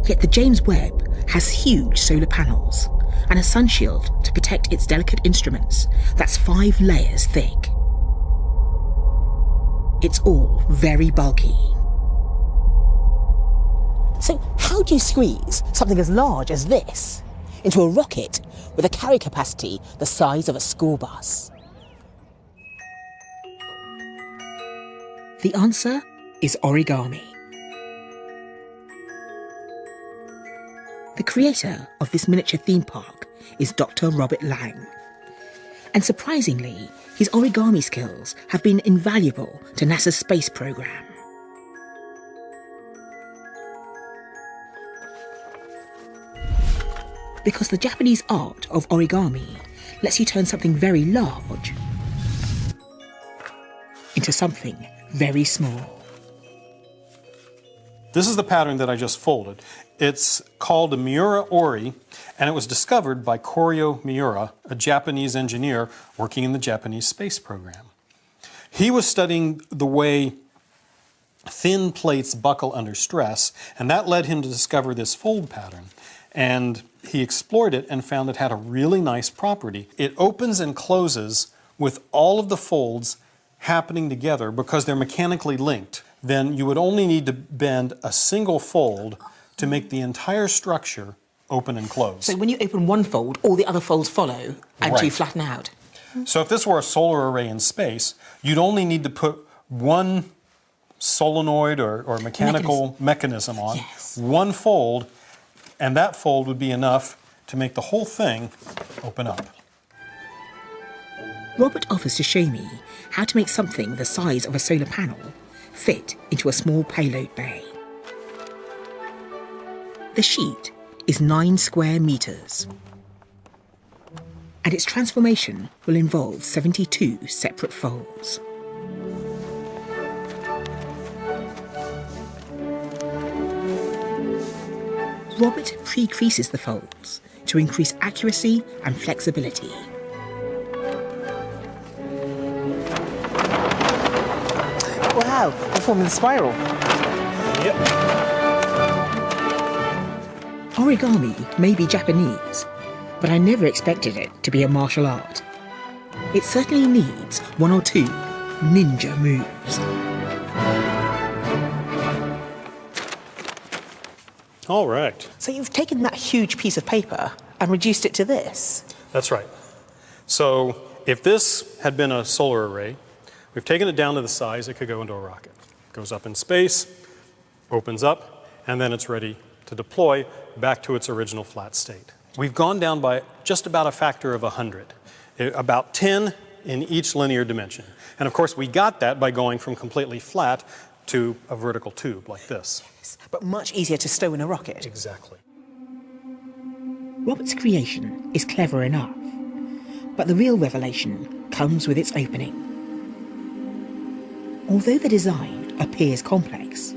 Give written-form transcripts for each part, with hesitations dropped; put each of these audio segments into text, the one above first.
Yet the James Webb has huge solar panels and a sunshield to protect its delicate instruments that's 5 layers thick. It's all very bulky. So how do you squeeze something as large as this into a rocket with a carry capacity the size of a school bus? The answer is origami. The creator of this miniature theme park is Dr. Robert Lang. And surprisingly, his origami skills have been invaluable to NASA's space program. Because the Japanese art of origami lets you turn something very large into something very small. This is the pattern that I just folded. It's called a Miura Ori, and it was discovered by Koryo Miura, a Japanese engineer working in the Japanese space program. He was studying the way thin plates buckle under stress, and that led him to discover this fold pattern. And he explored it and found it had a really nice property. It opens and closes with all of the folds happening together because they're mechanically linked. Then you would only need to bend a single fold to make the entire structure open and close. So when you open one fold, all the other folds follow and you flatten out. So if this were a solar array in space, you'd only need to put one solenoid or mechanical mechanism on, one fold, and that fold would be enough to make the whole thing open up. Robert offers to show me how to make something the size of a solar panel fit into a small payload bay. The sheet is 9 square meters, and its transformation will involve 72 separate folds. Robert pre-creases the folds to increase accuracy and flexibility. Wow, we're forming a spiral. Yep. Origami may be Japanese, but I never expected it to be a martial art. It certainly needs 1 or 2 ninja moves. All right. So you've taken that huge piece of paper and reduced it to this? That's right. So if this had been a solar array, we've taken it down to the size it could go into a rocket. It goes up in space, opens up, and then it's ready to deploy back to its original flat state. We've gone down by just about a factor of 100, about 10 in each linear dimension. And of course, we got that by going from completely flat to a vertical tube like this. Yes, but much easier to stow in a rocket. Exactly. Robert's creation is clever enough, but the real revelation comes with its opening. Although the design appears complex,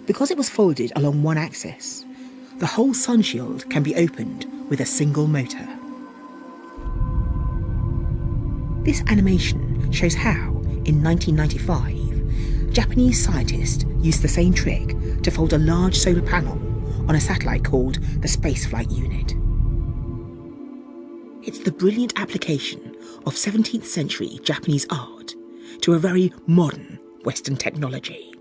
because it was folded along one axis, the whole sunshield can be opened with a single motor. This animation shows how, in 1995, Japanese scientists used the same trick to fold a large solar panel on a satellite called the Spaceflight Unit. It's the brilliant application of 17th century Japanese art to a very modern Western technology.